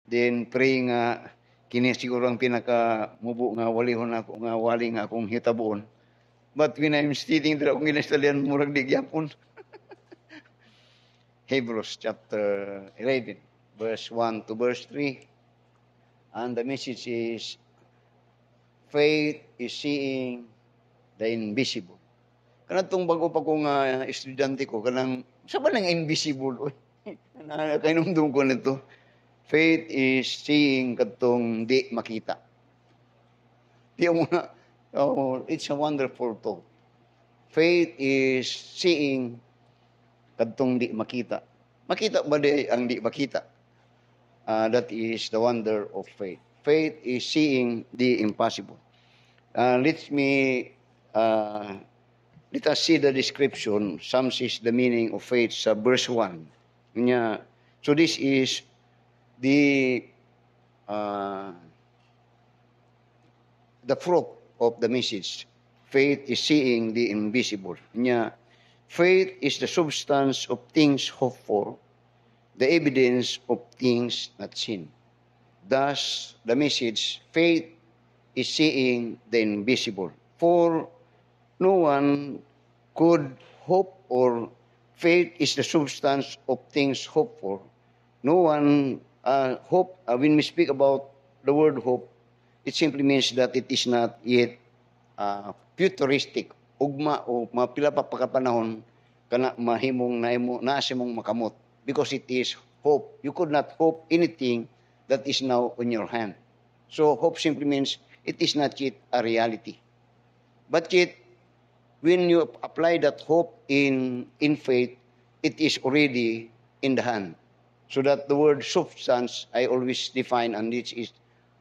Then pray nga kini siguro ang pinaka mubo nga walihon ako nga wali nga akong hitabuon. But when I'm sitting there akong ginastalyan murag di gyapon. Hebrews chapter 11 verse 1 to verse 3. And the message is faith is seeing the invisible. Kanatong bago pa ko nga estudyante ko kanang sa ba nang invisible oy. Nakakainumdum ko nito. Faith is seeing katong di makita. Di mo na, it's a wonderful thought. Faith is seeing katong di makita. Makita ba di ang di makita? That is the wonder of faith. Faith is seeing the impossible. Let us see the description. Some says the meaning of faith sa verse 1. So this is the fruit of the message. Faith is seeing the invisible. Faith is the substance of things hoped for, the evidence of things not seen. Thus, the message, faith is seeing the invisible. For no one could hope, or faith is the substance of things hoped for. No one hope, when we speak about the word hope, it simply means that it is not yet futuristic. Ugma o mapila pa pagkapanahon kana mahimong naasimong makamot. Because it is hope. You could not hope anything that is now on your hand. So hope simply means it is not yet a reality. But yet, when you apply that hope in faith, it is already in the hand. So that the word substance, I always define, and this is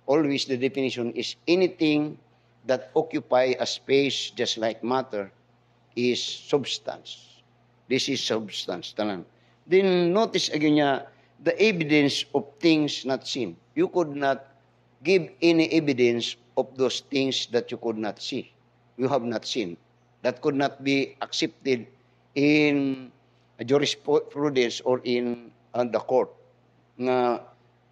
always the definition, is anything that occupy a space just like matter is substance. This is substance. Tanan. Then notice again the evidence of things not seen. You could not give any evidence of those things that you could not see. You have not seen. That could not be accepted in jurisprudence or in the court. Nga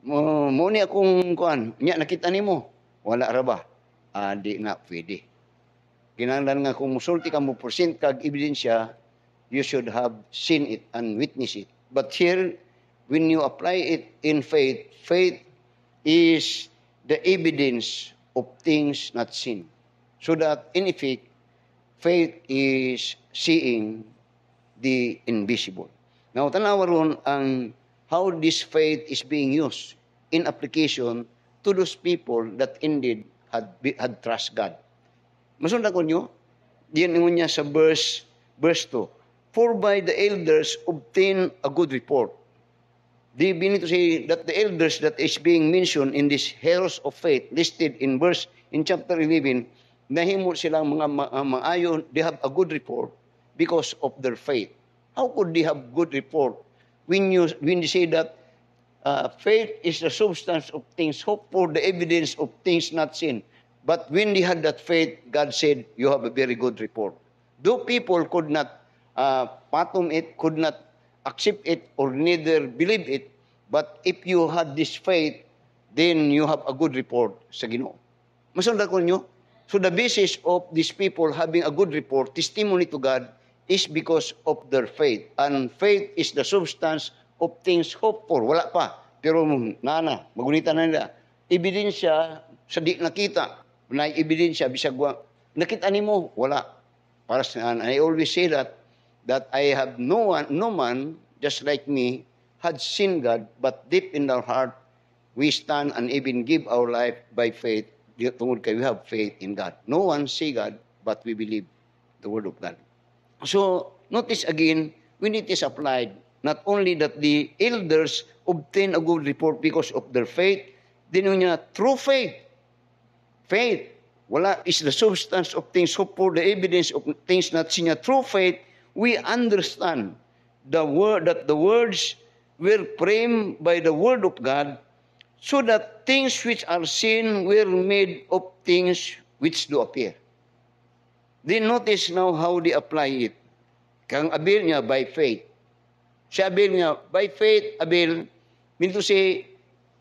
mo ni akong kuan, nya nakita nimo, wala ra ba? Di na pwede. Kinahanglan nga kung musulti ka mo present kag ebidensya, you should have seen it and witnessed it. But here, when you apply it in faith, faith is the evidence of things not seen. So that, in effect, faith is seeing the invisible. Now, tanawa ron ang how this faith is being used in application to those people that indeed had trust God. Masundan ko nyo, diyan niya sa verse 2. For by the elders obtain a good report. They mean to say that the elders that is being mentioned in this heroes of faith listed in chapter 11, nahimo silang mga maayon, they have a good report because of their faith. How could they have good report when you say that faith is the substance of things hoped for, the evidence of things not seen? But when they had that faith, God said, you have a very good report. Though people could not fathom it, could not accept it, or neither believe it, but if you had this faith, then you have a good report sa Ginoo. Masundan ko nyo? So the basis of these people having a good report, testimony to God, is because of their faith. And faith is the substance of things hoped for. Wala pa. Pero magunita na nila. Ebidensya sa di nakita. Na ebidensya, bisag nakita nimo, wala. Para sa, and I always say that I have no man, just like me, had seen God, but deep in our heart, we stand and even give our life by faith. Tungod kay we have faith in God. No one see God, but we believe the word of God. So, notice again, when it is applied, not only that the elders obtain a good report because of their faith, din niya, through faith, wala is the substance of things hoped for, the evidence of things not seen. Through faith, we understand the word that the words were framed by the word of God, so that things which are seen were made of things which do appear. Then notice now how they apply it. Kang Abel niya by faith. Si Abel niya, by faith, Abel, mean to say,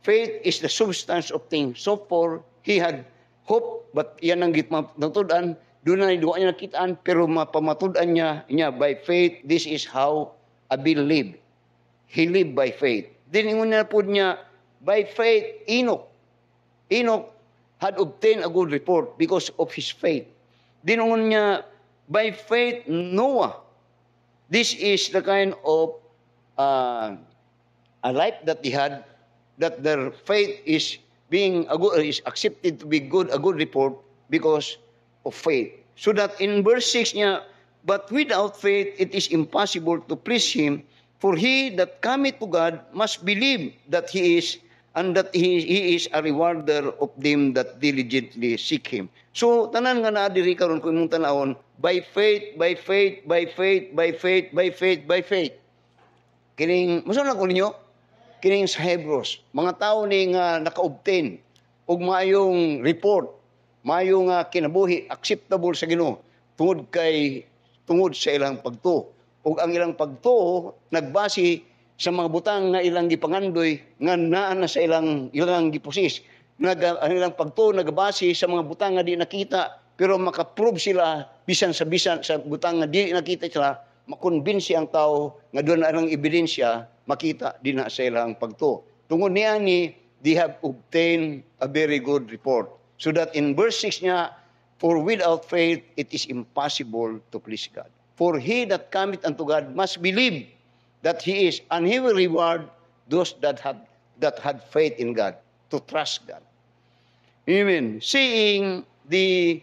faith is the substance of things. So for he had hope, but yan ang natudan, doon na duwa niya nakitaan, pero mapamatudan niya by faith. This is how Abel lived. He lived by faith. Diningon na po niya, by faith, Enoch. Enoch had obtained a good report because of his faith. Diningon niya, by faith, Noah. This is the kind of a life that he had, that their faith is is accepted to be good, a good report because of faith. So that in verse 6 niya, but without faith it is impossible to please Him, for he that cometh to God must believe that He is, and that He is a rewarder of them that diligently seek Him. So, tanan nga na diri karon kung imong tanawon, by faith, by faith, by faith, by faith, by faith, by faith. Kining, masunod ko ninyo, kining sa Hebrews, mga tao ni nga naka-obtain og maayong report, maayong kinabuhi, acceptable sa Ginoo tungod sa ilang pagtuo. Ug ang ilang pagtuo nagbase sa mga butang nga ilang gipangandoy nga naa na sa ilang gipusis. Ang ilang pagtuo nagbase sa mga butang nga di nakita, pero makaprove sila bisan sa butang nga di nakita sila, makonbinsi ang tao nga doon na ang ebidensya makita din na sa ilang pagtuo. Tungod niya they have obtained a very good report. So that in verse 6 niya, for without faith it is impossible to please God. For he that cometh unto God must believe that He is, and He will reward those that had faith in God, to trust God. Amen. Seeing the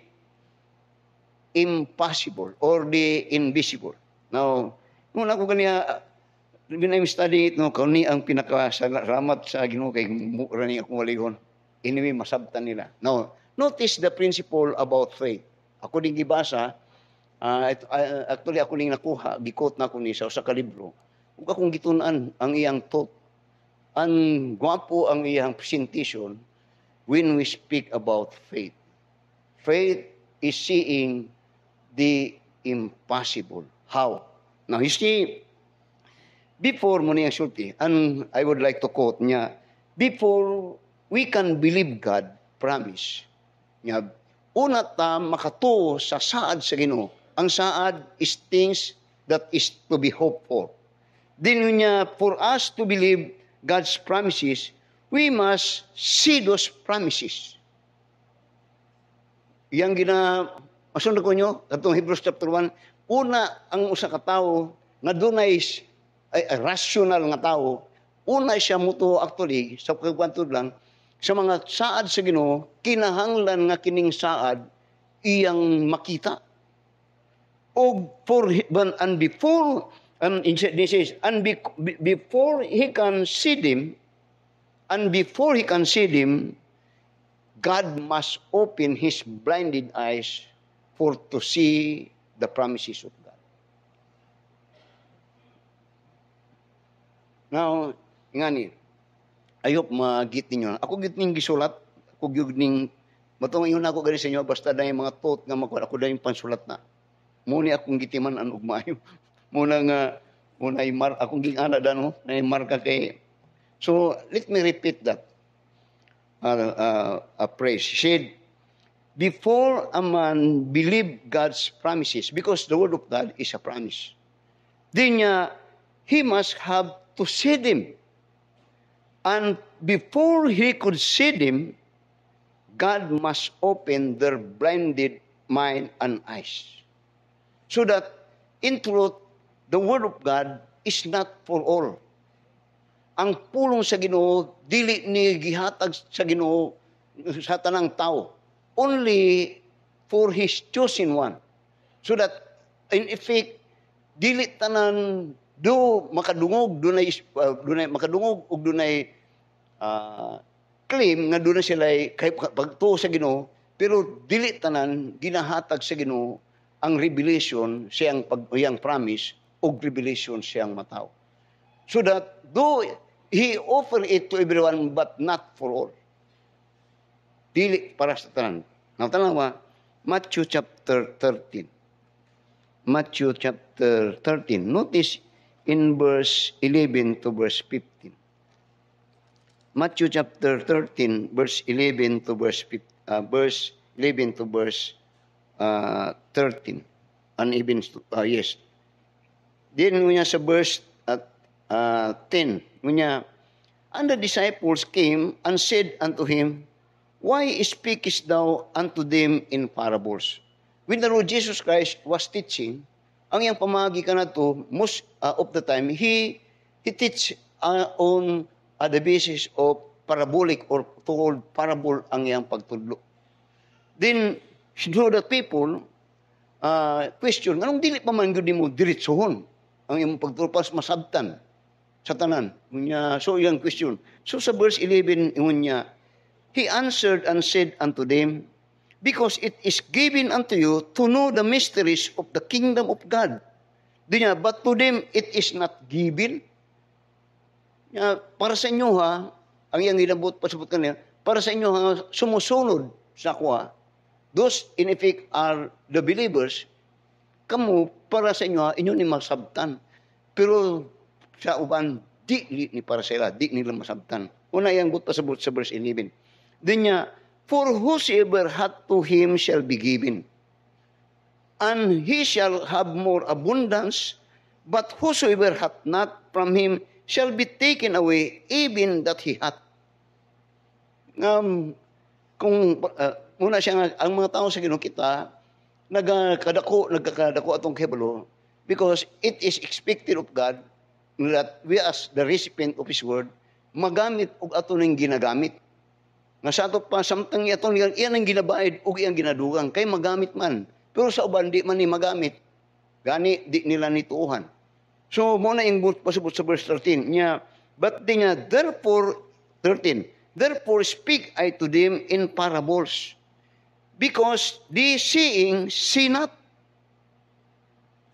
impossible or the invisible. Now, nung ako kaniya, when I'm studying it, kauni ang pinakasalamat sa Ginoo kay mura ni akong walihon. Anyway, masabtan nila. Now, notice the principle about faith. Ako din gibasa, actually ako din nakuha, gikot na ako ni sa kalibro. Ug akong gitunan ang iyang thought. Ang gwapo ang iyang presentation when we speak about faith. Faith is seeing the impossible. How? Now, you see, before mo niyang sulti, and I would like to quote niya, before we can believe God promise, niya, una ta makatuo sa saad sa Ginoo. Ang saad is things that is to be hoped for. Din niya, for us to believe God's promises, we must see those promises. Yang masunod ko nyo, katong Hebrews chapter 1, una ang usa ka tawo nga dunay rational nga tawo, una siya muto actually sa pagkwantod lang sa mga saad sa Ginoo, kinahanglan nga kining saad iyang makita. Before he can see them, God must open his blinded eyes to see the promises of God. Now, ngani, I hope magit ninyo. Ako git ning gisulat, ako gyud ning matong ingon ako gali sa inyo basta dai mga thought nga makuha ako dai pansulat na. Muna akong gitiman ang ugmayo. Muna akong gingana dano na marka kay. So let me repeat that. A praise. She said, before a man believe God's promises, because the word of God is a promise, then he must have to see them. And before he could see them, God must open their blinded mind and eyes. So that, in truth, the Word of God is not for all. Ang pulong sa Ginoo, dili ni gihatag sa Ginoo sa tanang tao. Only for His chosen one. So that, in effect, dili tanan makadungog, dunay makadungog, ug dunay claim nga dunay sila kay pagtuo sa Ginoo, pero dili tanan ginahatag sa Ginoo ang revelation siyang promise o revelation siyang mataw. So that though He offer it to everyone but not for all. Dili para sa tanan. Now tanawa, Matthew chapter 13. Matthew chapter 13. Notice in verse 11 to verse 15. Matthew chapter 13, verse 11 to verse 11 to verse 13. And even, yes. Then, ngunya sa verse 10, ngunya, and the disciples came and said unto him, Why speakest thou unto them in parables? When the Lord Jesus Christ was teaching, ang iyang pamagi ka na to, most of the time, he teach on the basis of parabolic or told parable ang iyang pagtudlo. Then, so that people question, anong dili pa man gud mo diretsohon ang iyang pagtulpas masabtan sa tanan? So, iyang question. So, sa verse 11, niya, he answered and said unto them, Because it is given unto you to know the mysteries of the kingdom of God. Dinya, but to them it is not given. Para sa inyo ha, ang iyang ginabot pasabot kanila, para sa inyo ha, sumusunod sa kuha, those in effect are the believers, kamo para sa inyo ha, inyo ni masabtan. Pero sa uban, di ni para sa ila, di nila masabtan. Una iyang but pasabot sa verse 11. Dinya, for whosoever hath to him shall be given, and he shall have more abundance, but whosoever hath not from him shall be taken away even that he hath. Muna siya ang mga tao sa Ginoo kita, nagkakadako atong kebalo, because it is expected of God that we as the recipient of His word, magamit og ato ning ginagamit. Nga sa ato pa, samtang itong iyan ang ginabaid o iyang ginadugang, kay magamit man. Pero sa uban, di man ni magamit. Gani, di nila nituuhan. So, muna yung pasubot sa verse 13 niya, but di niya, therefore, 13, therefore speak I to them in parables, because they seeing, see not.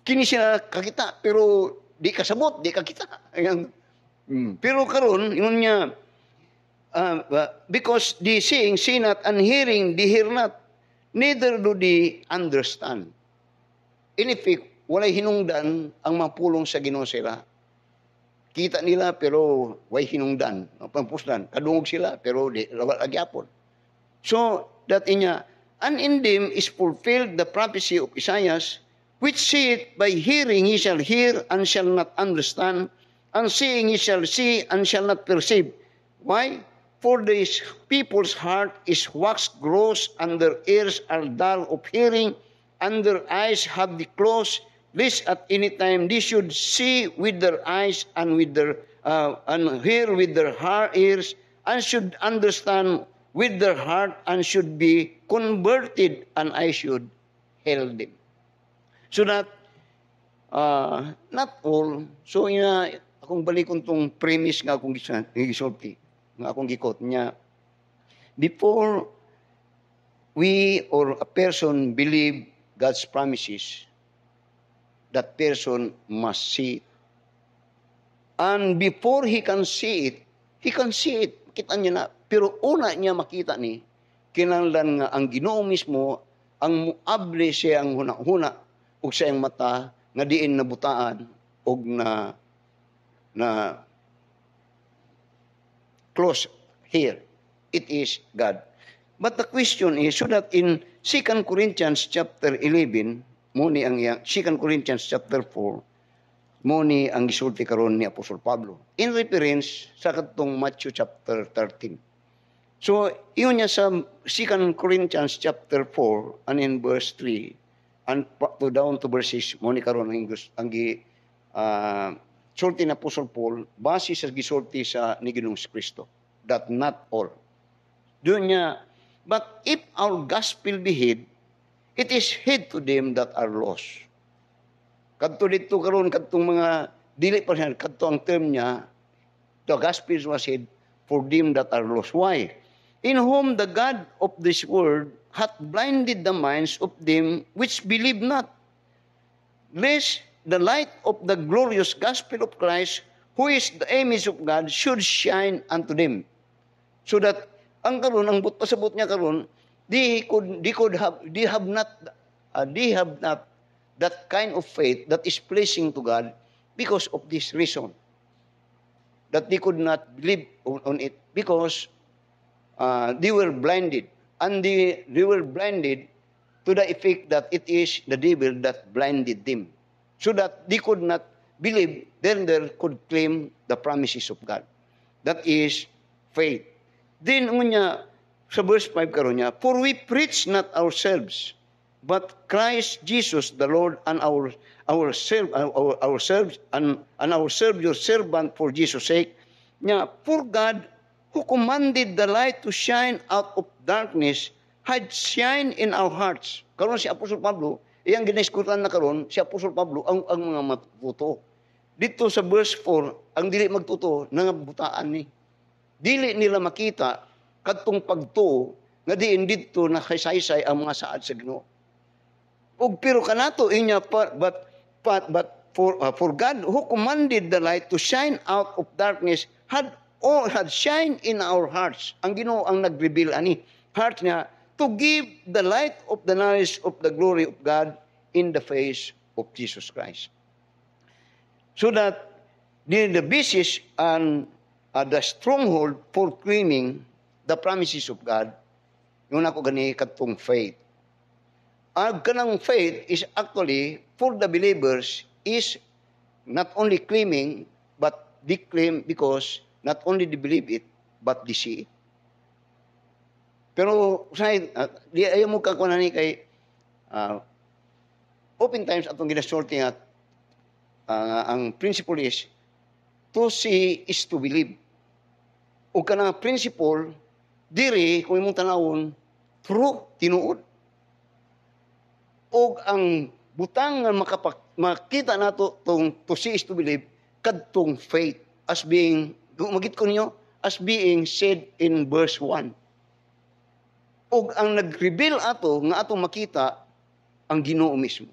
Kini sila kakita, pero di kasabot, di kakita. Pero karon yun niya, because they seeing, see not, and hearing, they hear not, neither do they understand. In effect, walay hinungdan ang mapulong sa Ginoo sila. Kita nila pero way hinungdan, pampusdan, kadungog sila pero di wala gyapon. So that inya, and in them is fulfilled the prophecy of Isaiah, which saith, by hearing ye shall hear and shall not understand, and seeing ye shall see and shall not perceive. Why? For this people's heart is waxed gross, and their ears are dull of hearing, and their eyes have they closed, lest at any time they should see with their eyes and with their and hear with their ears, and should understand with their heart, and should be converted, and I should heal them. So that not all. So akong balikon tong premise nga akong gisulti, nga akong gikot niya. Before we or a person believe God's promises, that person must see it. And before he can see it, kita niya na. Pero una niya makita ni, kinahanglan nga ang Ginoo mismo, ang muable siya ang huna-huna, o sa iyang mata, nga diin nabutaan, o na close here. It is God. But the question is, so that in 2 Corinthians chapter 11, muni ang 2 Corinthians chapter 4, muni ang gisulti karon ni Apostol Pablo. In reference sa katong Matthew chapter 13. So, iyon niya sa 2 Corinthians chapter 4, and in verse 3, and to down to verse 6, muni karon ang sulti na Apostol Paul, base sa gisulti sa ni Ginoong Kristo, that not all. Doon niya, but if our gospel be hid, it is hid to them that are lost. Kadto dito karon kadtong mga dili pa siya, kadto ang term niya, the gospel was hid for them that are lost. Why? In whom the God of this world hath blinded the minds of them which believe not, lest the light of the glorious gospel of Christ, who is the image of God, should shine unto them. So that ang karon, ang pasabot niya karon, they have not that kind of faith that is pleasing to God because of this reason. that they could not believe on it because they were blinded. And they were blinded to the effect that it is the devil that blinded them. So that they could not believe, then they could claim the promises of God. That is faith. Then unya, sa verse 5 karon niya, for we preach not ourselves, but Christ Jesus the Lord, and our Savior servant for Jesus' sake. Nya, for God who commanded the light to shine out of darkness had shine in our hearts. Karon si Apostol Pablo, iyang giniskutan na karon si Apostol Pablo ang mga matuto. Dito sa verse 4, ang dili magtuto nangabutaan ni. Dili nila makita kadtong pagtuo nga diin didto nakasaysay ang mga saad sa Ginoo. Ug pero kanato inya but for God who commanded the light to shine out of darkness had shine in our hearts. Ang Ginoo ang nag-reveal ani heart niya to give the light of the knowledge of the glory of God in the face of Jesus Christ. So that the basis and the stronghold for claiming the promises of God, yung ako gani katong faith. Ang kanang faith is actually, for the believers, is not only claiming, but they claim because not only they believe it, but they see it. Pero, di ayaw mo kakunan ni kay, open times atong ginasorting at ang principle is, to see is to believe. O kanang principle, diri, kung imong tanawon, through tinuod. O ang butang nga makita nato tong to see is to believe, kadtong faith, as being, magit ko ninyo, as being said in verse 1. O ang nag-reveal ato, nga atong makita, ang Ginoo mismo.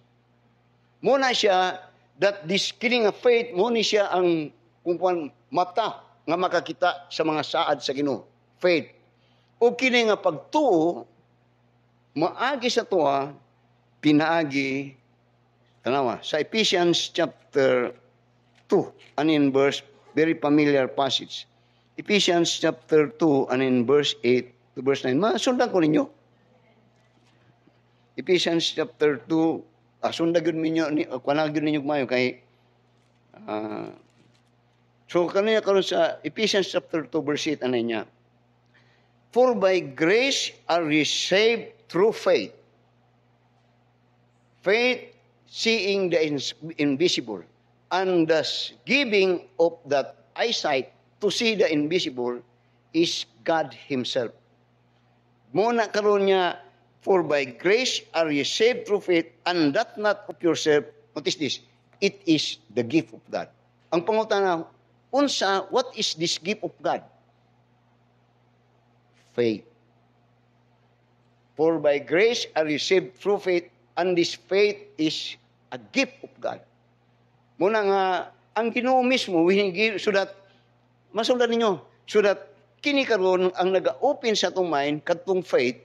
Muna siya, that this killing of faith, muna siya ang kung mata nga makakita sa mga saad sa Ginoo. Faith. O kini nga pagtuo, maagi sa tuwa, pinaagi, tanawa, sa Ephesians chapter 2, and in verse, very familiar passage. Ephesians chapter 2, and in verse 8 to verse 9. Masundan ko ninyo. Ephesians chapter 2, sundan yun ninyo, kwanag yun ninyo kumayo kay, so kanina karon sa Ephesians chapter 2, verse 8, anay niya, for by grace are ye saved through faith. Faith, seeing the invisible, and thus giving of that eyesight to see the invisible is God Himself. Muna karon niya, for by grace are ye saved through faith, and that not of yourself. What is this? It is the gift of God. Ang pangutana, unsa, what is this gift of God? Faith. For by grace are ye saved through faith, and this faith is a gift of God. Muna nga, ang Ginoo mismo, so that, masundan ninyo, so that, kini karon ang naga-open sa atong mind, katong faith,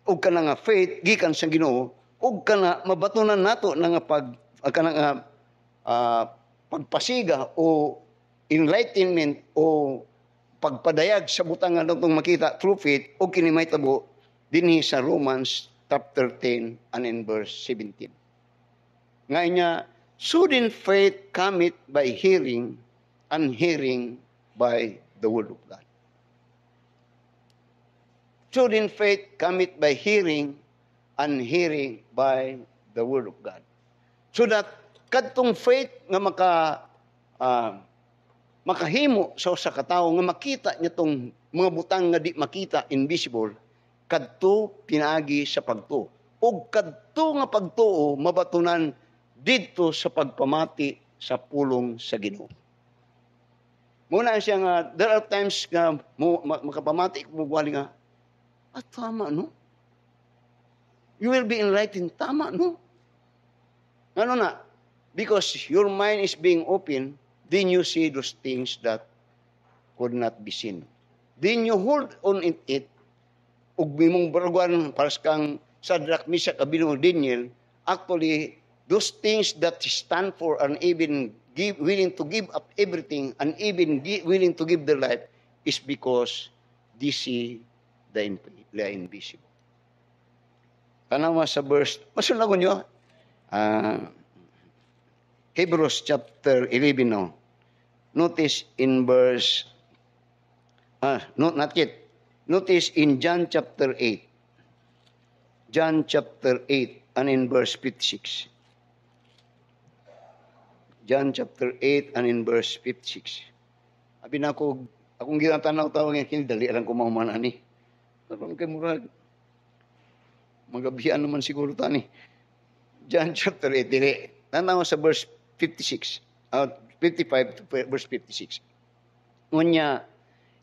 o ka na nga faith, gikan sa Ginoo, o ka na mabatunan nato na nga pagpasiga o enlightenment o pagpadayag sa butangan natong makita through faith, o kini may tabo dinhi sa Romans chapter 10 and in verse 17. Nga niya, so then faith cometh by hearing, and hearing by the word of God. So then faith cometh by hearing, and hearing by the word of God. So that kadtong faith nga makahimo sa usa ka tawo nga makita niya tong mga butang nga di makita, invisible, kadto pinaagi sa pagtuo. O kadto nga pagtuo mabatunan didto sa pagpamati sa pulong sa Ginoo. Muna siya nga, there are times nga makapamati mo buwali nga, tama, no? You will be enlightened. Tama, no? Ano na? Because your mind is being open, then you see those things that could not be seen. Then you hold on it, ug mimong baragwan, paras kang Shadrach, Meshach, Abednego, Daniel, actually, those things that stand for and even willing to give up everything and even willing to give their life is because they see the invisible. Tanawa sa verse, masunagon nyo, Hebrews chapter 11 now. Notice in verse, not yet. Notice in John chapter 8. John chapter 8 and in verse 56. John chapter 8 and in verse 56. Abi na ako, akong ginatanaw-tawag ngayon, dali lang ko mahumanan ni. Karon kay murag magabihan naman siguro tani. John chapter 8 dili. Tanaw sa verse 56. 55 to verse 56. Unya,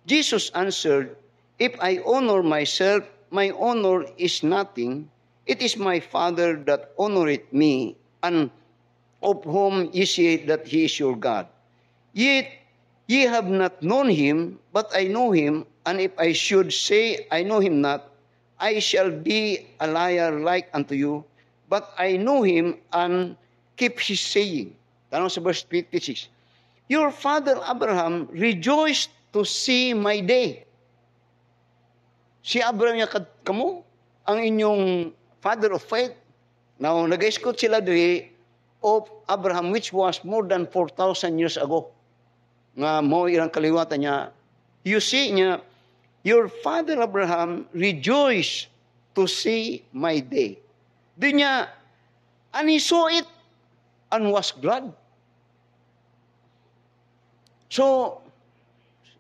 Jesus answered, "If I honor myself, my honor is nothing. It is my Father that honoreth me, and of whom ye say that he is your God. Yet ye have not known him, but I know him, and if I should say I know him not, I shall be a liar like unto you. But I know him and keep his saying." Tanong sa verse 56. "Your father Abraham rejoiced to see my day." Si Abraham niya kamo, ang inyong father of faith. Now, nag-escort sila diri of Abraham which was more than 4,000 years ago. Nga mo ilang kaliwatan niya. You see niya, "Your father Abraham rejoiced to see my day." Di niya, and he saw it and was glad. So,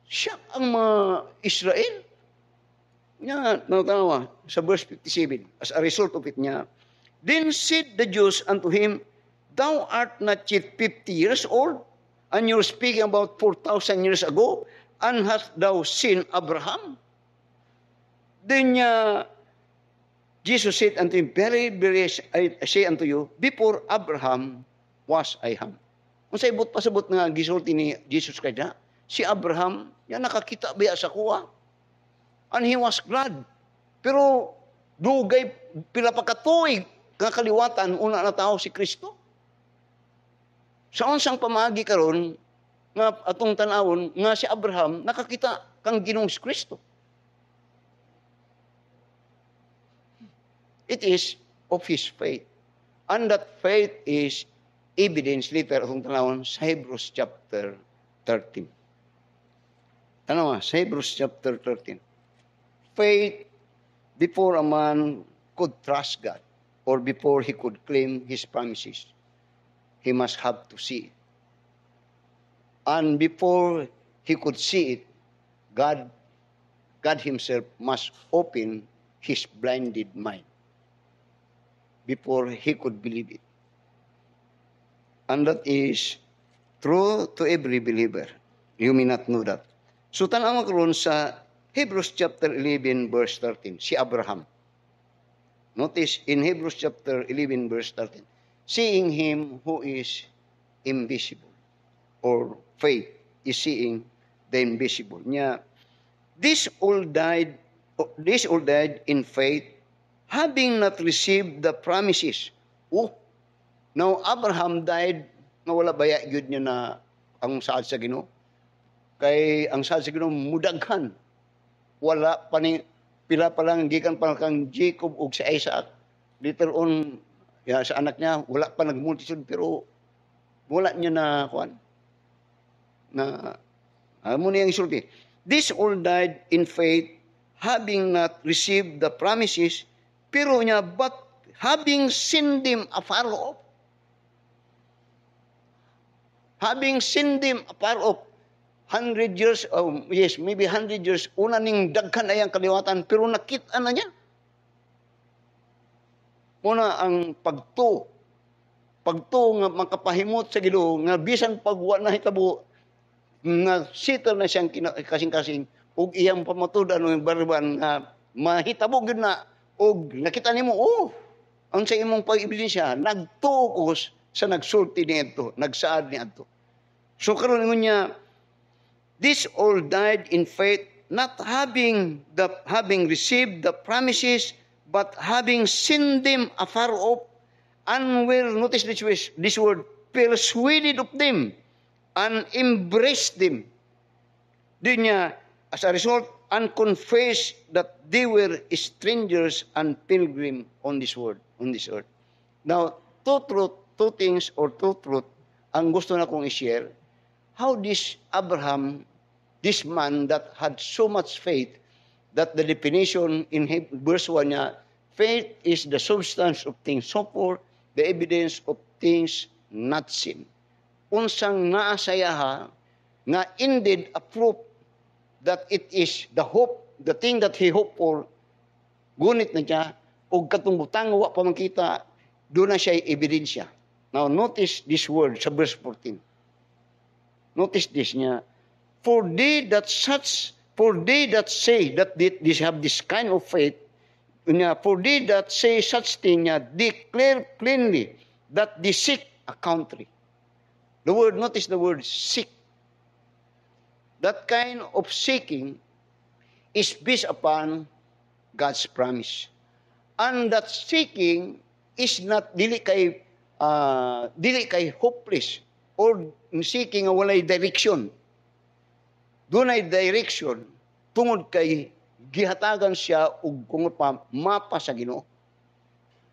siya ang mga Israel. Nga, natanawa, sa verse 57, as a result of it niya, "Then said the Jews unto him, Thou art not yet 50 years old, and you're speaking about 4,000 years ago, and hast thou seen Abraham?" Then Jesus said unto him, "Very, very, I say unto you, before Abraham was I am." Kung sa ibot pasabot nga gisulti ni Jesus kay na, si Abraham, yan nakakita biya sa kuha. And he was glad. Pero dugay pila pa katuig nga kaliwatan una na tao si Kristo. Sa unsang pamagi karon nga atong tan-awon nga si Abraham nakakita kang Ginoong Kristo. It is of his faith. And that faith is evidence later atong tanawon sa Hebrews chapter 13. Tanawa, sa Hebrews chapter 13. Faith before a man could trust God or before he could claim his promises, he must have to see it. And before he could see it, God himself must open his blinded mind before he could believe it. And that is true to every believer. You may not know that. So tanaw karon sa Hebrews chapter 11 verse 13, si Abraham. Notice in Hebrews chapter 11 verse 13, seeing him who is invisible, or faith is seeing the invisible. Nya, this all died in faith, having not received the promises. Now Abraham died nga wala baya gyud niya na ang saad sa Ginoo. Kay ang saad sa Ginoo mudaghan. Wala pa ni pila pa lang gikan pa kang Jacob ug sa Isaac. Later on sa anak niya wala pa nagmultitude pero wala niya na kuan na amo niya ang isulti. This all died in faith, having not received the promises, pero niya but having seen them afar off. Having seen them afar off. 100 years, maybe 100 years, una ning daghan ayang kaliwatan, pero nakita na niya. Muna ang pagto nga makapahimot sa Ginoo nga bisan pagwa na hitabo nga siter na siyang kasing-kasing ug iyang pamatudan ng barban nga mahitabo gyud na ug nakita nimo ang sa imong pag-ebidensya nagtukos sa nagsulti niadto, nagsaad niadto. So karon niya, this all died in faith, not having received the promises, but having seen them afar off, and will notice this word, persuaded of them and embraced them. Di niya, as a result, and confessed that they were strangers and pilgrim on this earth. Now, two things or two truth ang gusto na kong i-share. How this Abraham, this man that had so much faith, that the definition in verse 1 niya, faith is the substance of things hoped for, the evidence of things not seen. Unsang naasayaha nga indeed a proof that it is the hope, the thing that he hoped for, gunit na siya, o katong butang wa pa makita, doon na siya ebidensya. Now, notice this word sa verse 14. Notice this niya. For they that say that they have this kind of faith, for they that say such thing, declare plainly that they seek a country. Notice the word seek. That kind of seeking is based upon God's promise. And that seeking is not dili kay hopeless or seeking nga walay direction. Doon ay direction tungod kay gihatagan siya og kung pa mapa sa Ginoo.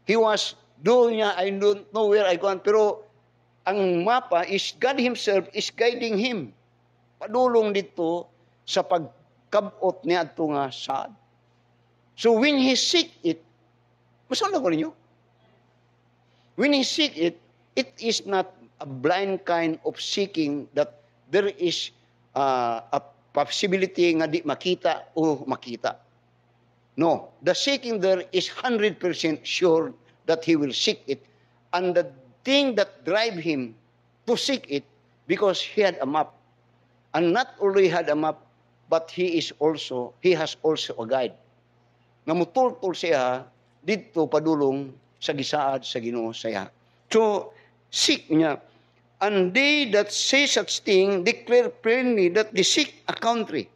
He was doon niya, I don't know where I go, pero ang mapa is God Himself is guiding him. Padulong dito sa pagkabot niya adto nga saad. So when he seek it, masan ko ninyo? When he seek it, it is not a blind kind of seeking that there is a possibility nga di makita o makita. No, the seeking there is 100% sure that he will seek it, and the thing that drive him to seek it because he had a map. And not only had a map, but he has also a guide. Namutultol siya dito padulong sa gisaad sa Ginoo saya. So, seek niya. And they that say such thing declare plainly that they seek a country,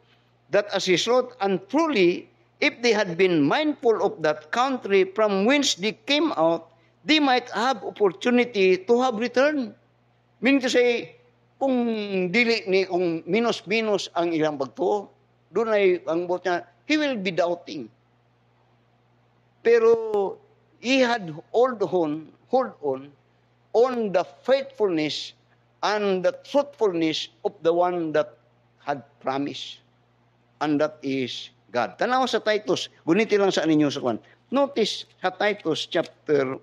that as he wrote, and truly, if they had been mindful of that country from whence they came out, they might have opportunity to have returned. Meaning to say, kung minus-minus ang ilang bagto, doon ay ang bot niya, he will be doubting. Pero he had hold on the faithfulness and the truthfulness of the one that had promised. And that is God. Tanaw sa Titus, guniti lang sa ninyo sa kwan. Notice sa Titus chapter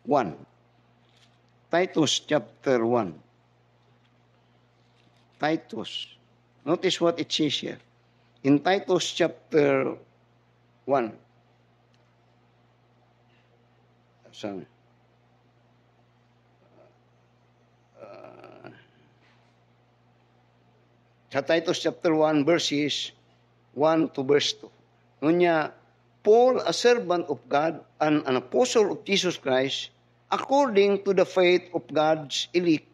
1. Titus chapter 1. Titus. Notice what it says here. In Titus chapter 1. Sa Titus chapter 1 verses 1 to verse 2. Nunya, Paul, a servant of God and an apostle of Jesus Christ, according to the faith of God's elect,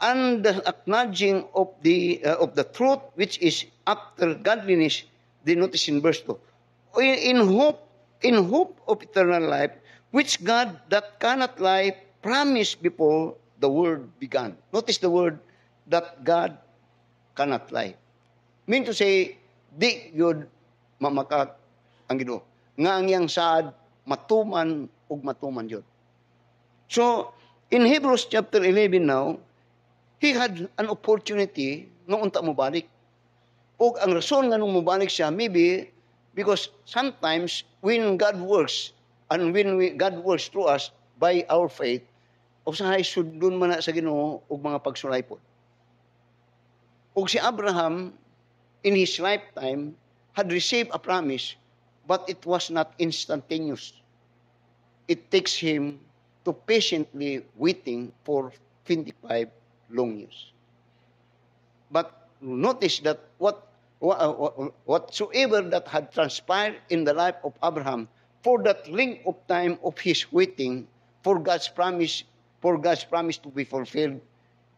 and the acknowledging of the truth which is after godliness, they notice in verse 2, in hope of eternal life, which God that cannot lie promised before the world began. Notice the word that God cannot lie. Mean to say, di yun mamakat ang Ginoo. Nga ang iyang saad, matuman ug matuman yun. So, in Hebrews chapter 11 now, he had an opportunity nung unta mo balik. O ang rason nga nung mubalik siya, maybe because sometimes when God works and when God works through us by our faith, usahay sudlon man na sa Ginoo og mga pagsulaypod. Og si Abraham in his lifetime had received a promise, but it was not instantaneous. It takes him to patiently waiting for 25 long years. But notice that whatsoever that had transpired in the life of Abraham for that length of time of his waiting for God's promise to be fulfilled,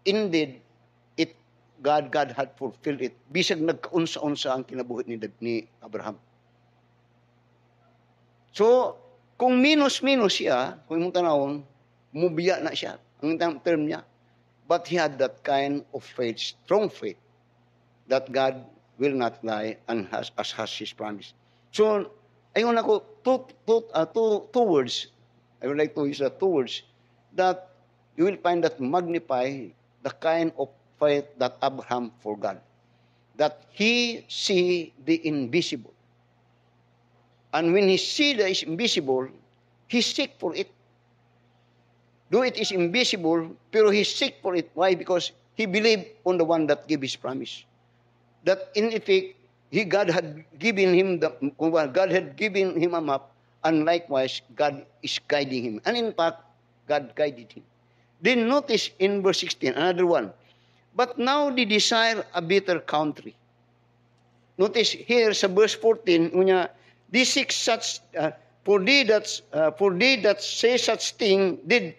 indeed, God had fulfilled it. Bisag nagkaunsa-unsa ang kinabuhi ni Abraham. So, kung minus-minus siya, kung imong tanawon, mubiya na siya. Ang term niya. but he had that kind of faith, strong faith, that God will not lie and has his promise. So, ayun ako, two words, I would like to use two words, that you will find that magnify the kind of faith that Abraham for God. That he see the invisible. And when he see the invisible, he seek for it. Though it is invisible, pero he seek for it. Why? Because he believed on the one that gave his promise. That in effect, God had given him a map, and likewise, God is guiding him. And in fact, God guided him. Then notice in verse 16, another one. But now they desire a better country. Notice here sa verse 14, they seek such, for they that say such thing did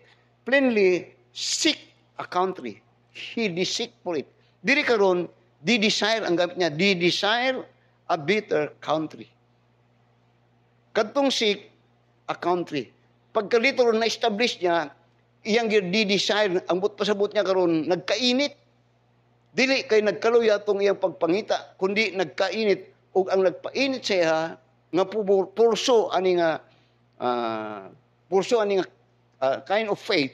plainly seek a country. He did seek for it. Diri karon, they desire, ang gamit niya, they desire a better country. Kadtong seek a country. Pagkalito ron na-establish niya, iyang di-desire, ang pasabot niya karon nagkainit. Dili kay nagkaluya tong iyang pagpangita, kundi nagkainit ug ang nagpainit siya nga purso ani nga kind of faith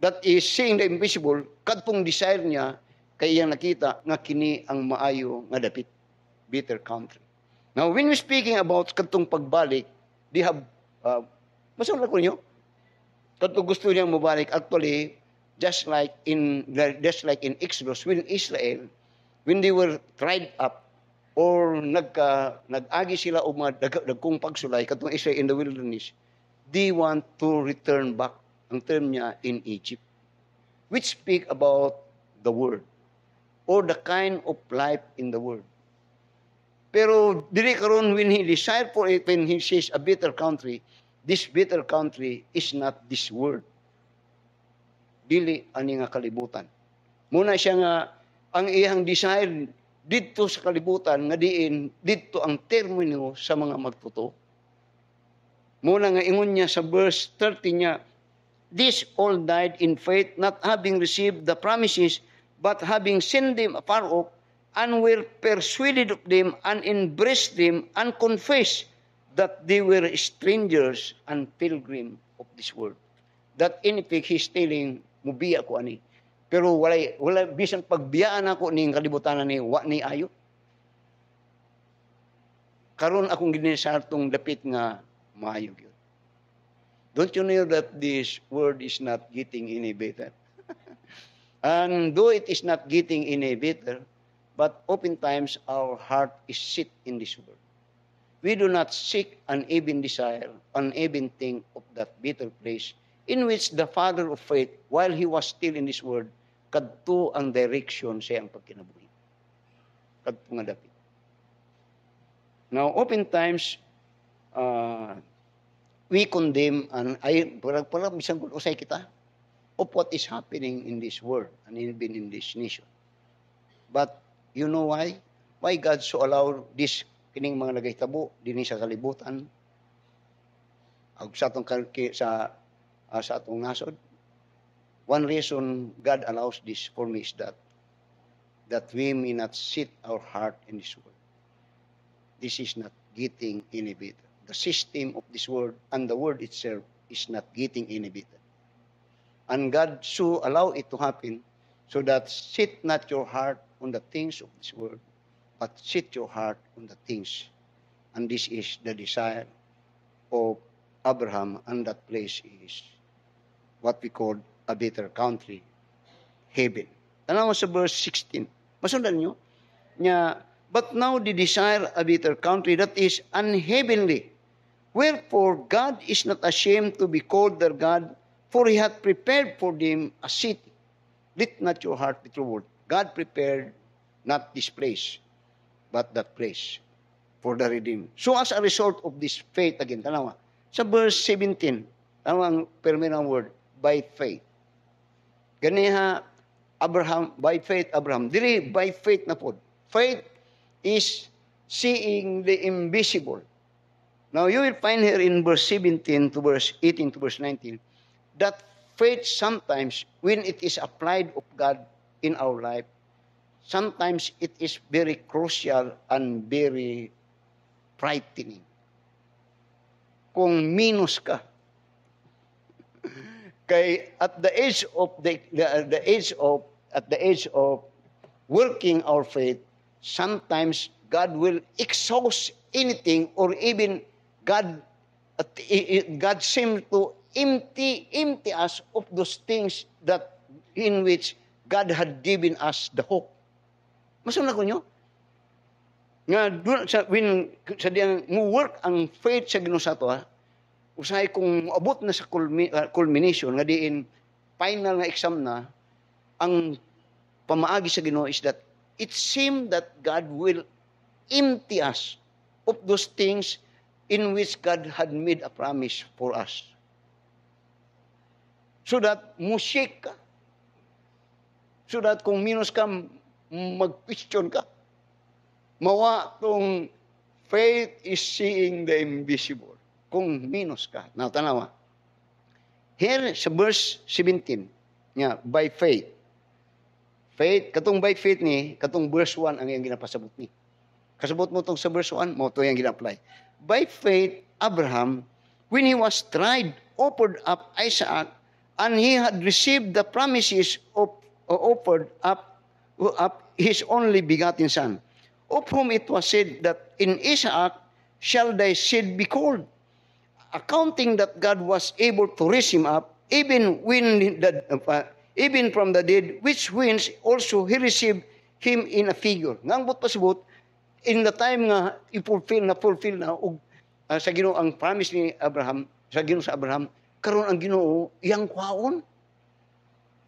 that is seeing the invisible, kadtong desire niya kay iyang nakita nga kini ang maayo nga dapit, better country. Now when we speaking about kadtong pagbalik, they have masun ko niyo kadtong gusto niyang mabalik, actually just like in Exodus, when Israel, when they were tried up, or nag-agi sila o mga dagkong pagsulay, katong Israel in the wilderness, they want to return back, ang term niya, in Egypt, which speak about the world, or the kind of life in the world. Pero dili karon when he desired for it, when he says a better country, this better country is not this world. Dili ani nga kalibutan. Muna siya nga ang iyang desire didto sa kalibutan nga diin didto ang termino sa mga magtuto. Muna nga ingon niya sa verse 30 niya, this all died in faith, not having received the promises, but having seen them afar off, and were persuaded of them, and embraced them, and confessed that they were strangers and pilgrims of this world. That in effect, he's telling, mubiya ko ani. Pero wala bisan pagbiyaan ako ning kalibutanan ni wa ni ayo. Karon akong ginisartong dapit nga maayo gyud. Don't you know that this world is not getting any better? And though it is not getting any better, but oftentimes our heart is set in this world. We do not seek an even desire, an even thing of that better place, in which the father of faith, while he was still in this world, kadto ang direction sa iyang pagkinabuhi. Kadto nga dapit. Now, oftentimes, we condemn, and parang bisang kung usay kita, of what is happening in this world, and even in this nation. But, you know why? Why God so allow this kining mga nagahitabo dinhi sa kalibutan, ag sa atong sa atong nasod. One reason God allows this for me is that we may not set our heart in this world. This is not getting any better. The system of this world and the world itself is not getting any better. And God so allow it to happen so that set not your heart on the things of this world, but set your heart on the things. And this is the desire of Abraham, and that place is what we call a better country, heaven. Tanaw sa verse 16. Masundan nyo? But now they desire a better country that is unheavenly. Wherefore God is not ashamed to be called their God, for he hath prepared for them a city. Let not your heart be troubled. God prepared not this place, but that place for the redeemed. So as a result of this faith, again, tanawa, sa verse 17, tanawa ang permanent word, by faith. Ganiha, Abraham, by faith, Abraham. Dili, by faith na po. Faith is seeing the invisible. Now, you will find here in verse 17 to verse 18 to verse 19, that faith sometimes, when it is applied of God in our life, sometimes it is very crucial and very frightening. Kung minus ka, kay at the age of working our faith, sometimes God will exhaust anything, or even God seems to empty us of those things that in which God had given us the hope. Masuna ko nyo? Nga doon sa diyang work ang faith sa Ginoo sa ato, usahay kung abot na sa culmination nga diin final nga exam na, ang pamaagi sa Ginoo is that it seemed that God will empty us of those things in which God had made a promise for us. So that musik ka. So that kung minus ka, mag-question ka. Mawa tong faith is seeing the invisible. Kung minus ka. Now, tanawa. Here sa verse 17, by faith. Faith, katong by faith ni, katong verse 1 ang iyang ginapasabot ni. Kasabot mo itong sa verse 1, mo ito yung gina-apply. By faith, Abraham, when he was tried, offered up Isaac, and he had received the promises of offered up his only begotten son, of whom it was said that in Isaac shall thy seed be called, accounting that God was able to raise him up, even from the dead, which whence also he received him in a figure. Ngangbot pasabot, in the time nga fulfill na sa Ginoo ang promise ni Abraham, sa Ginoo sa Abraham, karon ang Ginoo iyang kwaon.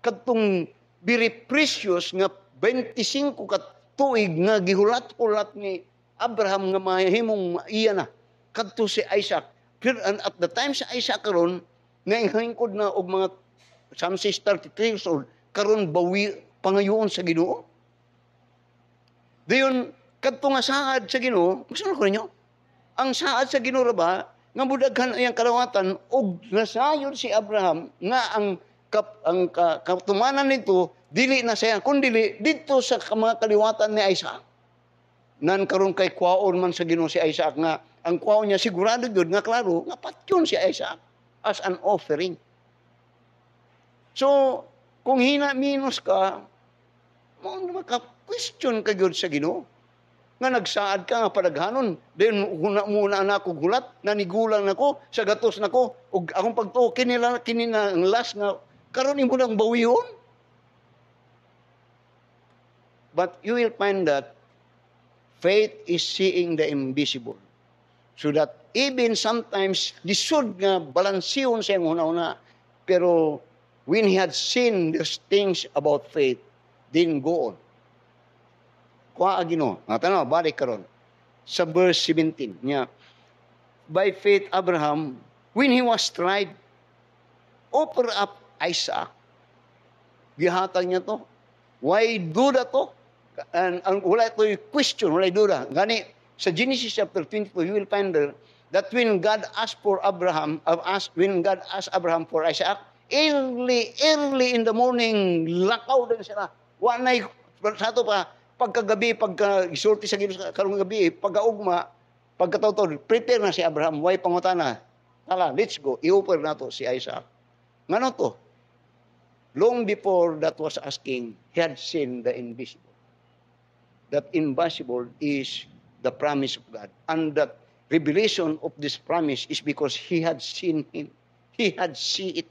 Kadtong very precious nga 25 ka tuig nga gihulat-hulat ni Abraham nga mahimong iya na kadto si Isaac. Pero at the time sa Isaac karon nga hingkod na og mga some says 33 years old, karon bawi pangayoon sa Ginoo. Dayon kadto nga saad sa Ginoo, gusto ko ninyo. Ang saad sa Ginoo ba nga budaghan iyang kalawatan og nasayon si Abraham nga ang katumanan nito dili na siya kundi dito sa mga kaliwatan ni Isaac. Nan karon kay kwaon man sa Ginoo si Isaac nga ang kwaon niya sigurado gyud nga klaro nga patyon si Isaac as an offering. So kung hina minus ka, mo maka-question ka gyud sa Ginoo. Nga nagsaad ka nga padaghanon, then muna na ako gulat, nanigulang nako, sa gatos nako, ug akong pagtuo kini na ang last nga karon imo nang bawihon. But you will find that faith is seeing the invisible. So that even sometimes lisod nga balansiyon sa iyang una-una, pero when he had seen these things about faith, then go on. Kuha Ginoo. Tanaw, balik karon sa verse 17 niya. By faith Abraham, when he was tried, offer up Isaac. Gihatag niya to. Why do that to? And wala ito yung question, wala duda. Gani, sa Genesis chapter 22, you will find there that when God asked Abraham for Isaac, early in the morning, lakaw din sila. Wanay, sa ito pa, pagkagabi, pagka-isulti sa Ginoo karong gabi, pagkaugma, pagkataw-taw, prepare na si Abraham, way pangutana. Tala, let's go, i-offer na to si Isaac. Ngano to? Long before that was asking, he had seen the invisible. That invisible is the promise of God. And that revelation of this promise is because he had seen him. He had seen it.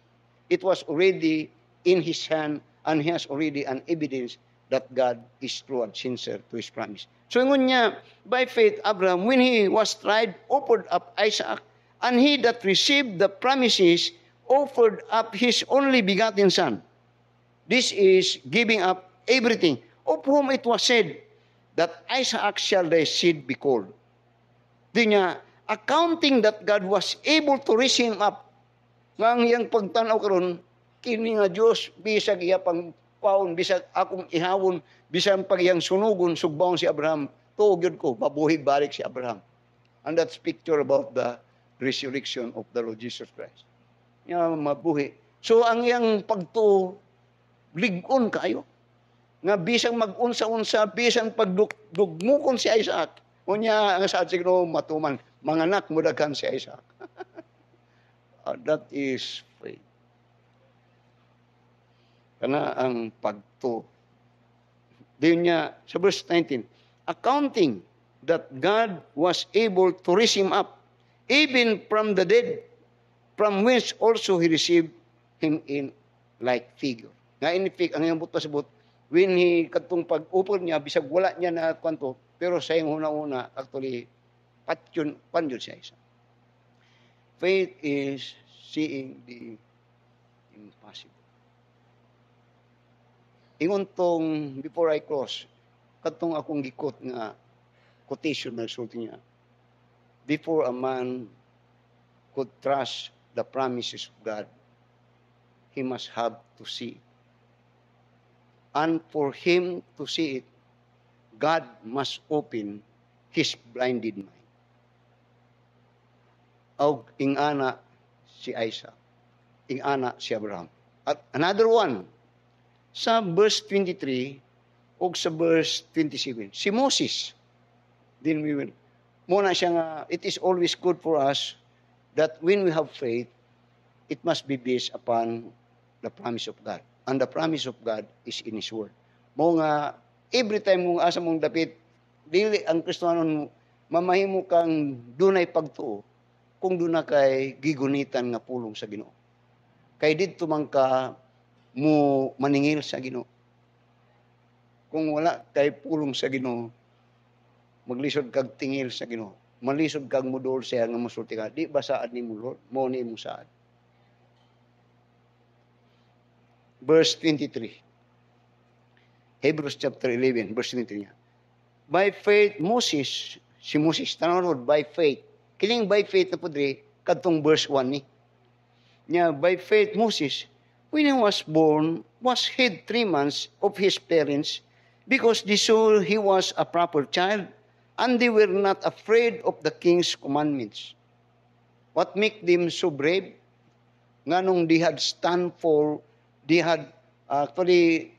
It was already in his hand, and he has already an evidence that God is true and sincere to his promise. So ngun niya, by faith, Abraham, when he was tried, offered up Isaac, and he that received the promises offered up his only begotten son. This is giving up everything, of whom it was said that Isaac shall thy seed be called. Di niya, accounting that God was able to raise him up, nga ang iyang pagtanaw karon, kini nga Diyos, bisag iya pang paon, bisag akong ihawon, bisag pag iyang sunugon, sugbawon si Abraham, tuog yun ko, mabuhig balik si Abraham. And that's picture about the resurrection of the Lord Jesus Christ. Mabuhi. So ang iyang pagtuo, ligon kayo. Nga bisang mag-unsa-unsa, bisang pagdugmukon si Isaac. Unya, ang sa siguro matuman, manganak mo daghan si Isaac. That is faith. Kana ang pagtuo. Diyon niya, sa verse 19, accounting that God was able to raise him up, even from the dead, from whence also he received him in like figure. Nga inifig, ang iyang butas-but, when he, katong pag-upod niya, bisag wala niya na kwanto, pero sa iyong una-una, actually, panjun siya isa. Faith is seeing the impossible. Ingon tong, before I close, katong akong gikot nga quotation na sulti niya, before a man could trust the promises of God, he must have to see. And for him to see it, God must open his blinded mind. Og ingana si Isaac, ingana si Abraham. At another one, sa verse 23 o sa verse 27, si Moses, din we will, muna siya nga, it is always good for us that when we have faith, it must be based upon the promise of God. And the promise of God is in His Word. Mo nga, every time mong asa mong dapit, dili ang Kristohanon, mamahimo kang dunay pagtuo, kung doon na kay gigunitan nga pulong sa Ginoo. Kay dito man ka mo maningil sa Ginoo. Kung wala kay pulong sa Ginoo, maglisod kag tingil sa Ginoo. Malisod kag mudol siya nga masulti ka. Di ba saad ni mo Lord? Mo ni mo saad. Verse 23. Hebrews chapter 11, verse 23. By faith, Moses, si Moses, tanawad, by faith. Kiling by faith na po dre, katong verse 1 ni. Nya, by faith, Moses, when he was born, was hid 3 months of his parents, because they saw he was a proper child, and they were not afraid of the king's commandments. What make them so brave? Nganong they had stand for, they had, actually,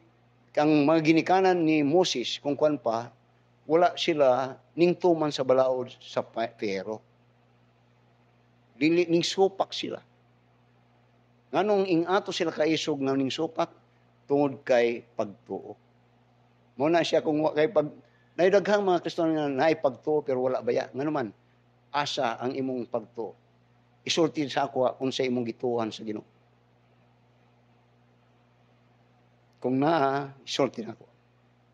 kang mga ginikanan ni Moses, kung kwan pa, wala sila ning tuman sa balaod sa pero. Ning supak sila. Nganong ingato sila kaisog ng ning supak, tungod kay pagtuo. Muna siya kung kay pag, naidaghang mga Kristiyano nga naipagtuo pero wala baya. Nga naman, asa ang imong pagtuo. Isulti sa ako kung sa imong gituhan sa Ginoo. Kung isulti na ako.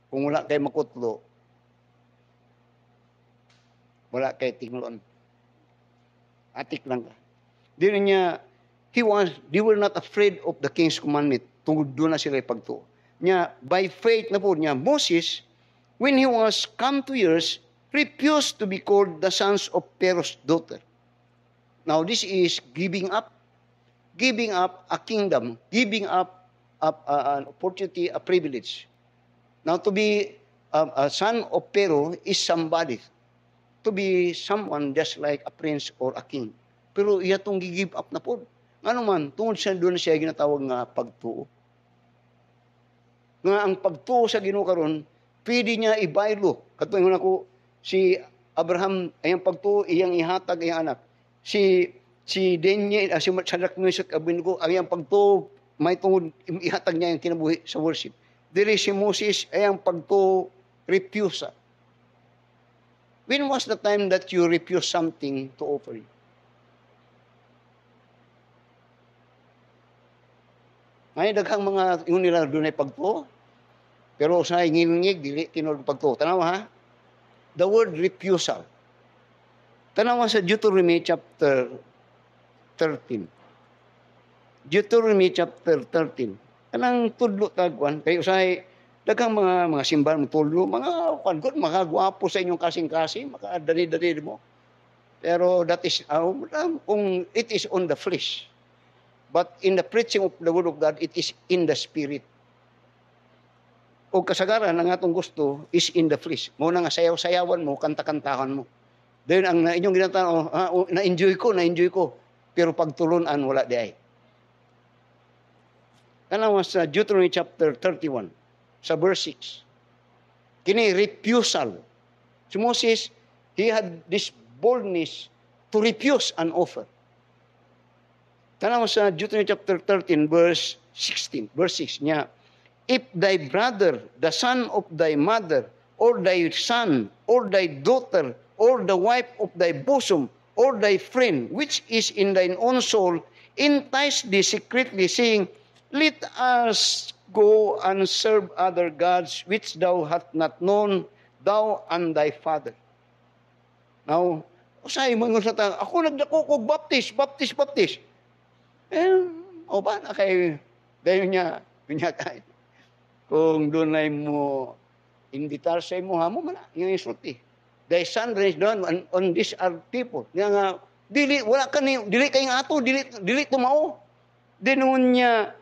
Kung wala kay makutlo, wala kay tingulon. Atik lang ka. Dili niya, they were not afraid of the king's commandment. Tungod doon na sila ipagtuo. Niya, by faith na po niya, Moses, when he was come to years, refused to be called the sons of Pharaoh's daughter. Now, this is giving up a kingdom, giving up an opportunity, a privilege. Now, to be a son of Pharaoh is somebody. To be someone just like a prince or a king. Pero iya itong give up na po. Ano man, tungod siya doon siya ginatawag nga pagtuo. Nga ang pagtuo sa Ginoo karon, pwede niya ibaylo. Katuwing ako, si Abraham, ayang pagtuo, iyang ihatag, iyang anak. Si Daniel, si Shadrach, Meshach, Abednego, ayang pagtuo, may tungod, ihatag niya yung kinabuhi sa worship. Dili si Moses, ayang pagtuo, refuse. When was the time that you refuse something to offer you? May daghang mga yung nila doon ay pagtuo. Pero sa ngilingig, dili tinod pagtuo. Tanawa ha? The word refusal. Tanawa sa Deuteronomy chapter 13. Deuteronomy chapter 13. Kanang tudlo tagwan. Kayo usahay, daghang mga simbahan mo tudlo, mga kangkot, mga gwapo sa inyong kasing-kasing, makadali-dali mo. Pero that is, kung it is on the flesh. But in the preaching of the Word of God, it is in the Spirit. O kasagaran ng atong gusto is in the flesh. Muna nga sayaw-sayawan mo, kanta-kantahan mo. Then ang inyong ginataon, na-enjoy ko. Pero pagtulunan, wala di ay. Tanawa sa Deuteronomy chapter 31, sa verse 6. Kini refusal. Si Moses, he had this boldness to refuse an offer. Tanawa sa Deuteronomy chapter 13, verse 16, verse 6 niya, if thy brother, the son of thy mother, or thy son, or thy daughter, or the wife of thy bosom, or thy friend, which is in thine own soul, entice thee secretly, saying, let us go and serve other gods, which thou hast not known, thou and thy father. Now, usay mo sa ta, ako nagdako ko baptist. O ba na kay dayon niya kay kung dunay mo invitar sa imo hamo man yung isulti. Thy son raised down on these are people. Nga dili wala ka ni dili kay nga ato dili tumao. Dinun niya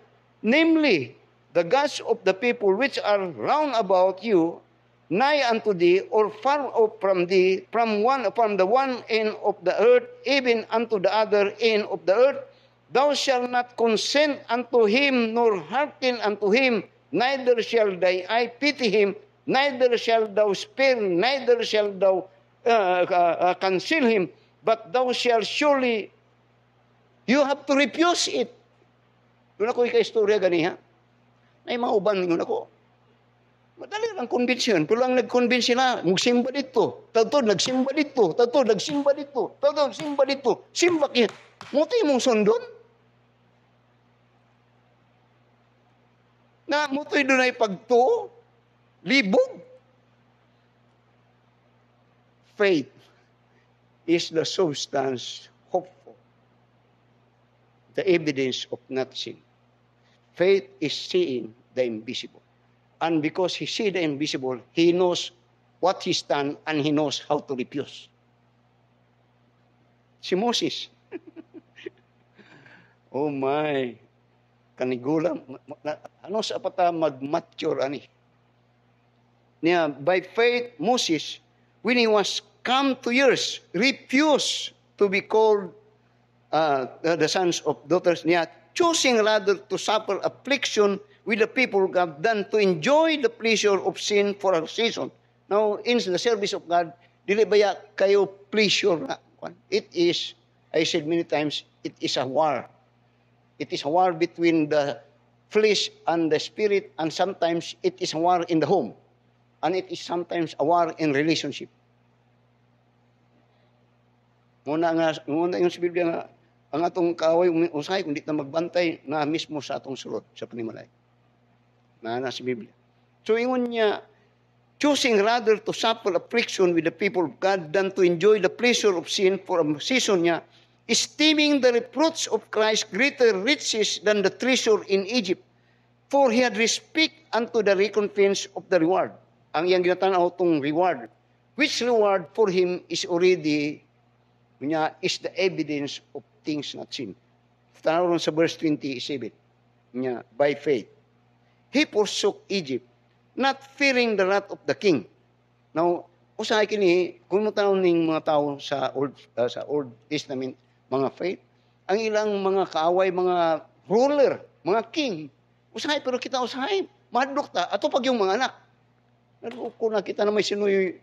namely the gods of the people which are round about you, nigh unto thee, or far off from thee, from the one end of the earth, even unto the other end of the earth, thou shalt not consent unto him, nor hearken unto him, neither shall thy eye pity him, neither shalt thou spare, neither shalt thou conceal him, but thou shalt surely, you have to refuse it. Doon ako ika-istorya ganiha. Ay mauban yun ako. Madali lang conviction. Pero ang nag-convince sila, magsimba dito. Tatod, nagsimba dito. Tatod, nagsimba dito. Tatod, nagsimba dito. Simba kaya. Muti mong sundon. Na muto'y doon ay pagto, libog. Faith is the substance hopeful, the evidence of not seen. Faith is seeing the invisible. And because he sees the invisible, he knows what he stands and he knows how to refuse. Si Moses. Oh my. Kanigulang. Ano sa pata mag-mature ani? Niya, by faith, Moses, when he was come to years, refused to be called the sons of daughters niya, choosing rather to suffer affliction with the people of God than to enjoy the pleasure of sin for a season. Now, in the service of God, dili baya kayo pleasure na. It is, I said many times, it is a war. It is a war between the flesh and the spirit, and sometimes it is a war in the home. And it is sometimes a war in relationship. Muna yung sa Biblia nga, ang atong kaaway usay kung di na magbantay na mismo sa atong sulod sa panimalay. Na sa Biblia. So ingon niya, choosing rather to suffer affliction with the people of God than to enjoy the pleasure of sin for a season niya, esteeming the reproach of Christ greater riches than the treasure in Egypt, for he had respect unto the recompense of the reward. Ang iyang ginatanaw tong reward, which reward for him is already niya is the evidence of things not seen. Tanaw sa verse 27 niya, by faith he forsook Egypt, not fearing the wrath of the king. Now, usahay kini kung tanaw ning mga tao sa Old Testament, mga faith, ang ilang mga kaaway, mga ruler, mga king, usahay pero kita usahay, madlok ta ato pag yung mga anak. Kung nakita na may sinuy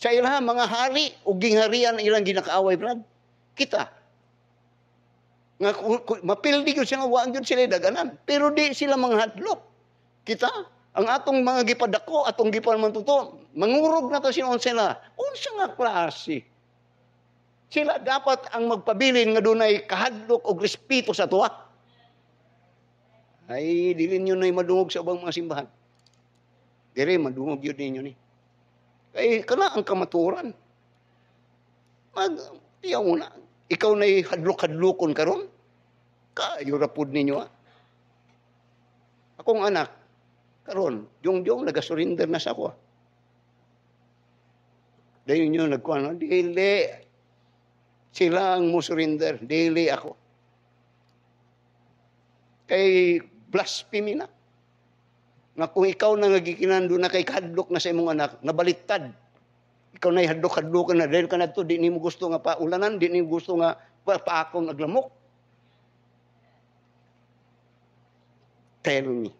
sa ilang mga hari o gingharian ilang ginakaaway, Brad, kita. Nga mapildi yun siya nga waang yun sila daganan. Pero di sila mga hadlok. Kita, ang atong mga gipadako, atong gipan man tuto, mangurog na to sinon sila. Unsa nga klase? Sila dapat ang magpabilin nga dunay kahadlok o respeto sa tuwa. Ay, dilin nyo na madungog sa ubang mga simbahan. Dire, madungog yun ninyo ni. Kaya kana ang kamaturan. Iyaw mo na. Ikaw na'y hadlok-hadlokon karon. Kayo rapod ninyo ha. Akong anak, karon, yung nag-surrender na sa ako. Dahil nyo nagkuhan, dili. Sila ang mo surrender, dili ako. Kay blasphemy na. Nga kung ikaw na nagikinando na kay kahadlok na sa imong anak, nabaliktad. Ikaw na'y hadlok-hadlokan na, dahil ka na ito, di ni mo gusto nga paulanan, di ni mo gusto nga paakong aglamok. tell me.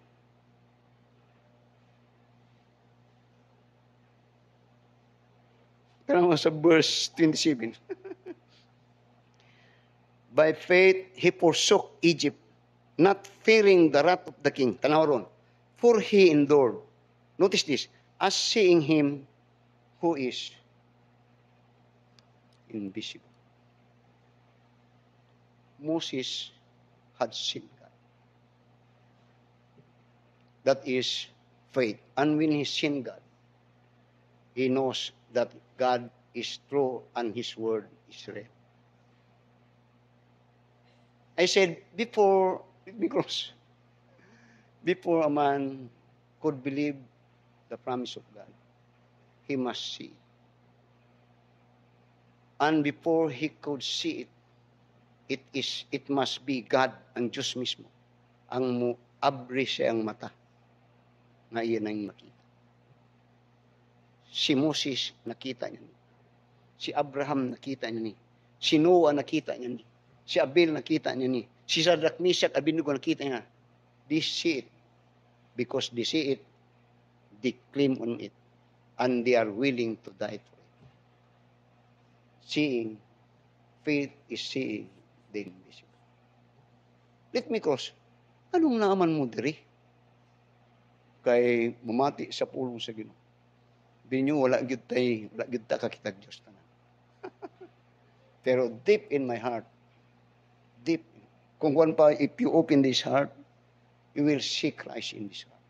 Pero sa verse 27, by faith he forsook Egypt, not fearing the wrath of the king. Tanaw ron. For he endured. Notice this. As seeing him who is invisible. Moses had seen God. That is faith. And when he seen God, he knows that God is true and his word is real. I said before, because before a man could believe the promise of God, he must see it. And before he could see it, it must be God ang Diyos mismo ang muabri siyang mata na iyan ang makita. Si Moses nakita niya ni. Si Abraham nakita niya ni. Si Noah nakita niya ni. Si Abel nakita niya ni. Si Shadrach, Meshach, Abednego nakita niya. They see it because they see it, they claim on it, and they are willing to die for it. Seeing, faith is seeing the invisible. Let me cross. Anong naaman mo diri? Kay mamati sa pulong sa Ginoo. Binyo wala gyud ta kakitag Dios tanan. Pero deep in my heart, deep, kung kuan pa, if you open this heart, you will see Christ in this heart.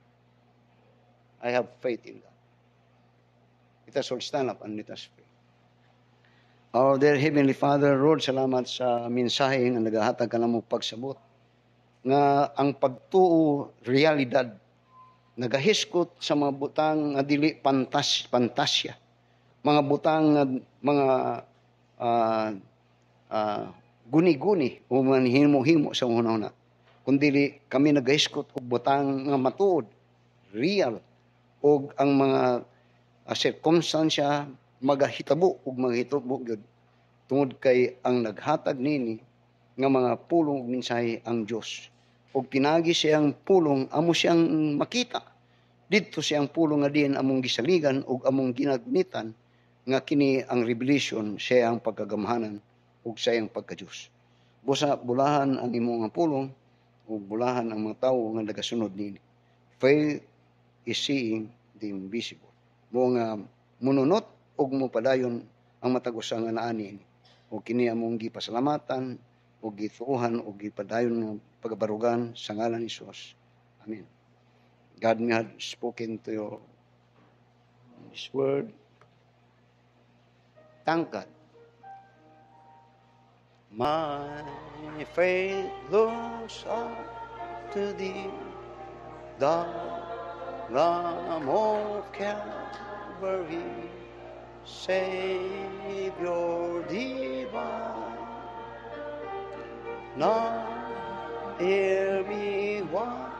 I have faith in God. Let us all stand up and let us pray. Our dear Heavenly Father, Lord, salamat sa mensahe nga nagahatag ka namo pagsabot. Nga ang pagtuo, realidad, nagahiskot sa mga butang nga dili pantasya. Mga butang nga mga guni-guni o manhimo-himo sa una-una. Kundi kami nagahiskot og butang nga matuod, real, og ang mga circumstansya magahitabo ug maghitabo gyud tungod kay ang naghatag nini nga mga pulong ug mensahe ang Dios. Ug pinagi siyang pulong amo siyang makita. Didto siyang pulong nga diin among gisaligan ug among ginagmitan nga kini ang revelation siya ang pagkagamhanan ug sayang pagka-Dios. Busa bulahan ang imong pulong ug bulahan ang mga tawo nga nagasunod nini. Faith is seeing the invisible. Mo nga mununot ug mopadayon ang matagusa nga naani ini. O kini among gipasalamatan ug gituohan ug gipadayon nga pagabarugan sa ngalan ni Jesus. Amen. God may have spoken to you His word. Thank God. My faith looks up to thee, the Lamb of Calvary, Savior divine. Now hear me while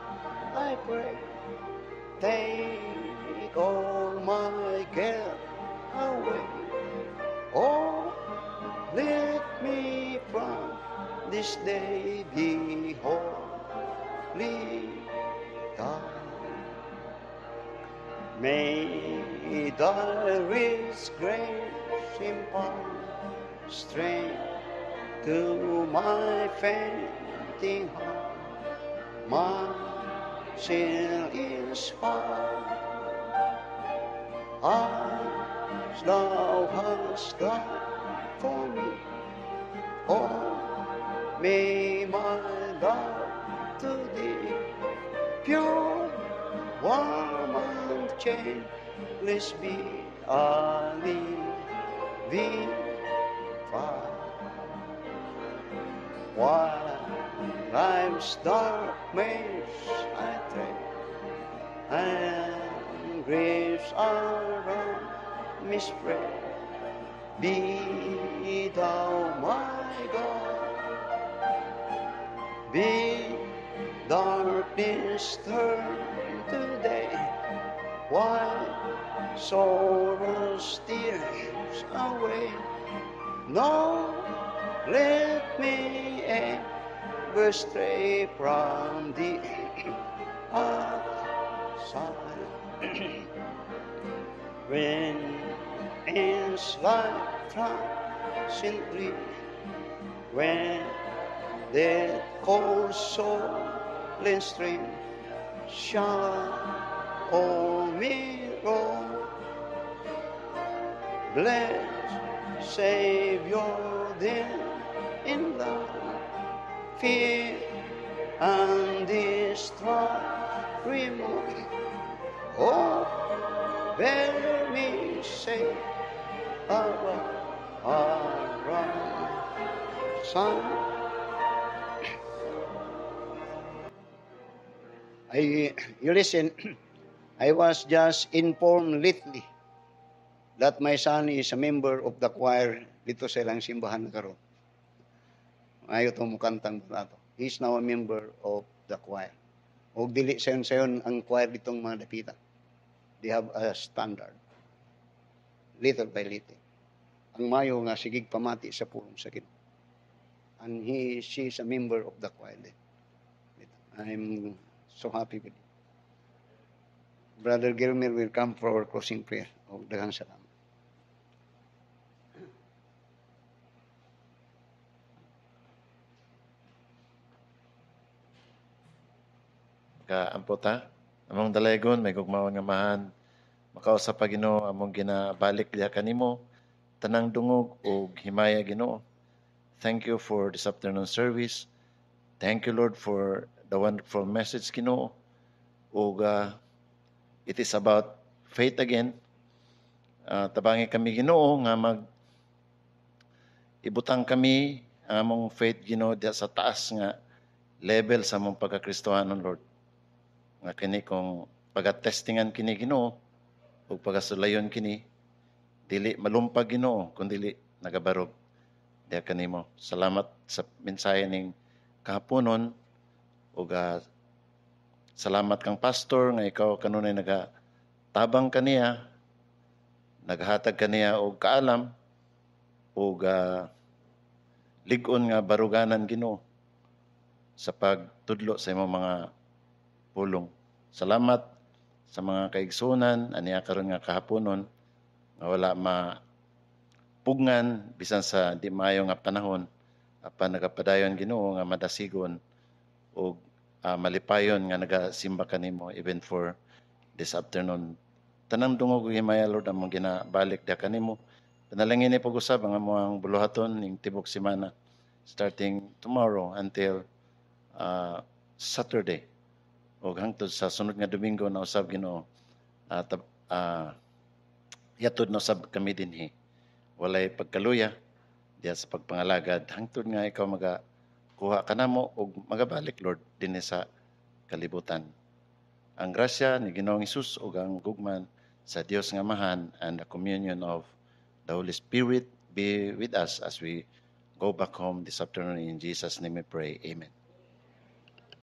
I pray. Take all my care away. Oh, let me from this day be wholly thine. May thy rich grace impart strength to my fainting heart. My sin is far, as thou hast done for me. Oh, may my love to thee, pure, warm and changeless be a living fire. While life's dark maze I tread, and griefs around me spread, be thou my God. Be darkness turned to day, while sorrow steers away. No, let me ever stray from thee. outside. When ends life transiently, when that cold soul and stream shall all me roll, bless Savior then in love, fear and distrust remove. Oh, bear me safe around, son. You listen, I was just informed lately that my son is a member of the choir dito sa ilang simbahan na karon. Ayaw itong mukantang nato. He's now a member of the choir. O dili sayon-sayon ang choir ditong mga dapita. They have a standard. Little by little. Ang mayo nga sigig pamati sa pulong sakit. And she is a member of the choir. I'm so happy with it. Brother Gilmer will come for our closing prayer. O daghang salamat. Kaampota, among dalaygon, may gugmawang nga mahan, makausap pa Ginoo among ginabalik diha kanimo, tanang dungog o himaya Ginoo. Thank you for this afternoon service. Thank you, Lord, for the wonderful message Ginoo. O it is about faith again. Tabangi kami Ginoo nga ibutang kami ang among faith Ginoo diha sa taas nga level sa among pagkakristohanon, Lord. Nga kini kung pagatestingan kini Ginoo o pagasulayon kini dili malumpag Ginoo kun dili nagabarog diha kanimo. Salamat sa mensahe ning kahaponon ug salamat kang pastor nga ikaw kanunay nagatabang kaniya, naghatag kaniya og kaalam ug lig-on nga baruganan Ginoo sa pagtudlo sa imong mga pulong. Salamat sa mga kaigsunan aniya karon nga kahaponon nga wala mapugnan bisan sa di maayo nga panahon apan nagapadayon Ginoo nga madasigon og malipayon nga nagasimba kanimo even for this afternoon. Tanang dungog ug himaya Lord among ginabalik da kanimo. Panalangin ni pag-usab ang among buluhaton ning tibok semana starting tomorrow until Saturday. O hangtod sa sunod nga Domingo na usab Ginoo yatod na usab kami dinhi walay pagkaluya diya sa pagpangalagad hangtod nga ikaw magakuha kanamo og magabalik Lord dinhi sa kalibutan. Ang grasya ni Ginoong Hesus ug ang gugman sa Dios nga Amahan and the communion of the Holy Spirit be with us as we go back home this afternoon. In Jesus' name we pray. Amen.